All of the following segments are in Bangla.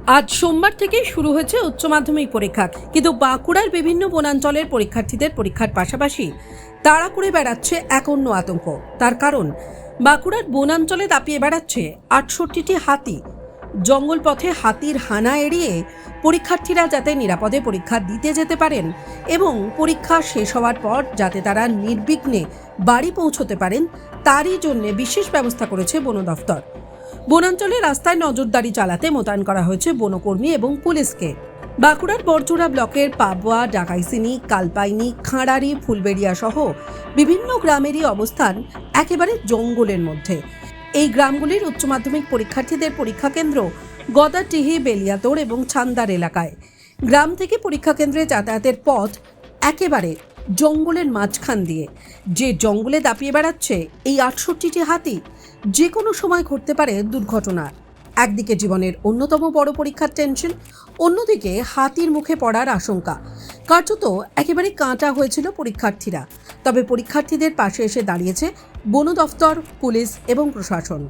আজ সোমবার থেকে শুরু হয়েছে উচ্চ মাধ্যমিক পরীক্ষা, কিন্তু বাঁকুড়ার বিভিন্ন বনাঞ্চলের পরীক্ষার্থীদের পরীক্ষার পাশাপাশি তাড়া করে বেড়াচ্ছে এক অন্য আতঙ্ক। তার কারণ, বাঁকুড়ার বনাঞ্চলে দাপিয়ে বেড়াচ্ছে ৬৮টি হাতি। জঙ্গল পথে হাতির হানা এড়িয়ে পরীক্ষার্থীরা যাতে নিরাপদে পরীক্ষা দিতে যেতে পারেন এবং পরীক্ষা শেষ হওয়ার পর যাতে তারা নির্বিঘ্নে বাড়ি পৌঁছতে পারেন, তারই জন্য বিশেষ ব্যবস্থা করেছে বন দফতর। বনাঞ্চলে রাস্তায় নজরদারি চালাতে মোতায়েন করা হয়েছে বনকর্মী এবং পুলিশকে। বাঁকুড়ার বরজোড়া ব্লকের পাবুয়া, ডাকাইসিনি, কালপাইনি, খাঁড়ারি, ফুলবেড়িয়া সহ বিভিন্ন গ্রামেরই অবস্থান একেবারে জঙ্গলের মধ্যে। এই গ্রামগুলির উচ্চ মাধ্যমিক পরীক্ষার্থীদের পরীক্ষা কেন্দ্র গদাটিহি, বেলিয়াতোড় এবং ছান্দার এলাকায়। গ্রাম থেকে পরীক্ষা কেন্দ্রে যাতায়াতের পথ একেবারে জঙ্গলের মাঝখান দিয়ে। যে জঙ্গলে দাপিয়ে বেড়াচ্ছে এই ৬৮টি হাতি, যে কোনো সময় ঘটতে পারে দুর্ঘটনা। একদিকে জীবনের অন্যতম বড় পরীক্ষার টেনশন, অন্যদিকে হাতির মুখে পড়ার আশঙ্কা। কার্যত একেবারে কাঁটা হয়েছিল পরীক্ষার্থীরা। তবে পরীক্ষার্থীদের পাশে এসে দাঁড়িয়েছে বন দফতর, পুলিশ এবং প্রশাসন।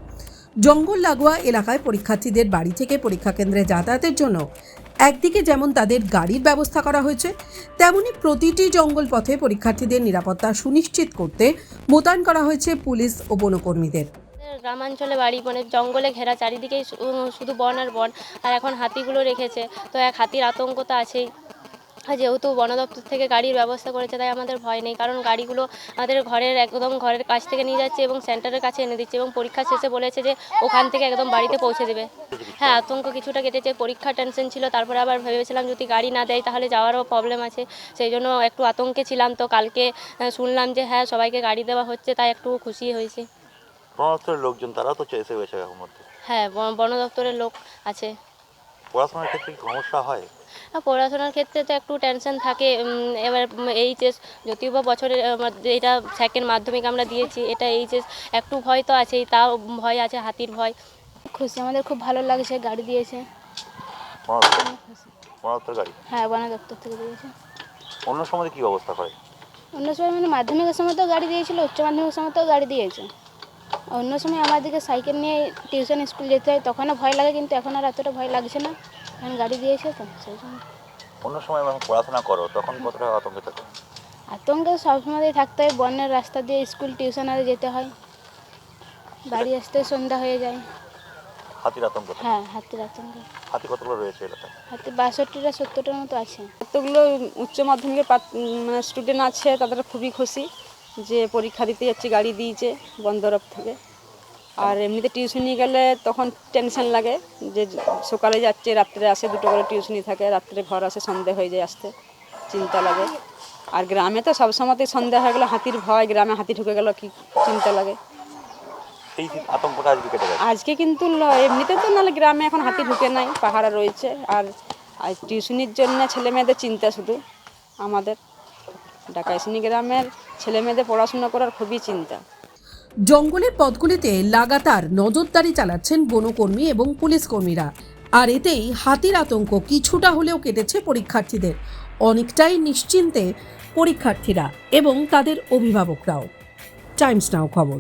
জঙ্গল লাগোয়া এলাকায় পরীক্ষার্থীদের বাড়ি থেকে পরীক্ষা কেন্দ্রে যাতায়াতের জন্য একদিকে যেমন তাদের গাড়ির ব্যবস্থা করা হয়েছে, তেমনি প্রতিটি জঙ্গল পথে পরীক্ষার্থীদের নিরাপত্তা সুনিশ্চিত করতে মোতায়েন করা হয়েছে পুলিশ ও বনকর্মীদের। গ্রামাঞ্চলে বাড়ি, মানে জঙ্গলে ঘেরা, চারিদিকেই শুধু বন আর বন। আর এখন হাতিগুলো রেখেছে, তো এক হাতির আতঙ্ক তো আছেই। যেহেতু বন দপ্তর থেকে গাড়ির ব্যবস্থা করেছে, তাই আমাদের ভয় নেই, কারণ গাড়িগুলো আমাদের ঘরের কাছ থেকে নিয়ে যাচ্ছে এবং সেন্টারের কাছে এনে দিচ্ছে, এবং পরীক্ষা শেষে বলেছে যে ওখান থেকে একদম বাড়িতে পৌঁছে দেবে। হ্যাঁ, আতঙ্ক কিছুটা কেটেছে। পরীক্ষার টেনশন ছিল, তারপরে আবার ভেবেছিলাম যদি গাড়ি না দেয় তাহলে যাওয়ারও প্রবলেম আছে, সেই জন্য একটু আতঙ্কে ছিলাম। তো কালকে শুনলাম যে হ্যাঁ, সবাইকে গাড়ি দেওয়া হচ্ছে, তাই একটু খুশি হয়েছি। বন দপ্তরের লোকজন তারা তো এসে গেছে এখন মধ্যে। হ্যাঁ, বন দপ্তরের লোক আছে। পড়াশোনার ক্ষেত্রে কি সমস্যা হয়? পড়াশোনার ক্ষেত্রে তো একটু টেনশন থাকে। এবার এইচএস, যদিও বা বছরের এটা সেকেন্ড মাধ্যমিক আমরা দিয়েছি, এটা এইচএস, একটু ভয় তো আছেই, তাও ভয় আছে, হাতির ভয়। খুশি, আমাদের খুব ভালো লাগছে, গাড়ি দিয়েছে। বন দপ্তর গাড়ি? হ্যাঁ, বন দপ্তর থেকে দিয়েছে। অন্য সময় কি অবস্থা করে? অন্য সময় মানে মাধ্যমিকের সময় তো গাড়ি দিয়েছিল, উচ্চ মাধ্যমিকের সময় তো গাড়ি দিয়েছে। অন্য সময় আমাদেরকে সাইকেল নিয়ে টিউশন স্কুল যেতে হয়, তখনও ভয় লাগে, কিন্তু এখন আর এতটা ভয় লাগছে না, কারণ গাড়ি দিয়েছে তো সেই জন্য। অন্য সময় যখন পড়াশোনা করো তখন কতটা আতঙ্কে থাকো? আতঙ্কে সবসময় থাকতে হয়, বনের রাস্তা দিয়ে স্কুল টিউশন আর যেতে হয়, বাড়ি আসতে সন্ধ্যা হয়ে যায়। হাতির আতঙ্ক? হ্যাঁ, হাতির আতঙ্ক। হাতি কতগুলো রয়েছে এলাকায়? হাতি ৬২টা ৭০টার মতো আছে। এতগুলো উচ্চ মাধ্যমিকের মানে স্টুডেন্ট আছে, তাদের খুবই খুশি যে পরীক্ষা দিতে যাচ্ছি, গাড়ি দিয়েছে বন তরফ থেকে। আর এমনিতে টিউশনি গেলে তখন টেনশন লাগে যে সকালে যাচ্ছে, রাত্রে আসে, দুটো করে টিউশনি থাকে, রাত্রে ঘর আসে, সন্ধে হয়ে যায় আসতে, চিন্তা লাগে। আর গ্রামে তো সবসময়তেই সন্ধ্যা হয়ে গেলে হাতির ভয়, গ্রামে হাতি ঢুকে গেল কি চিন্তা লাগে। সেই আতঙ্কটা আজকে কেটে গেছে? আজকে কিন্তু এমনিতে তো নাহলে গ্রামে এখন হাতি ঢুকে নাই, পাহাড়ে রয়েছে। আর টিউশনির জন্য ছেলে মেয়েদের চিন্তা শুধু আমাদের ডাকাইসিনি গ্রামের ছেলে মেয়েদের পড়াশোনা করার খুবই চিন্তা। জঙ্গলের পথগুলিতে লাগাতার নজরদারি চালাচ্ছেন বনকর্মী এবং পুলিশ কর্মীরা। আর এতেই হাতির আতঙ্ক কিছুটা হলেও কেটেছে পরীক্ষার্থীদের। অনেকটাই নিশ্চিন্তে পরীক্ষার্থীরা এবং তাদের অভিভাবকরাও। টাইমস নাও খবর।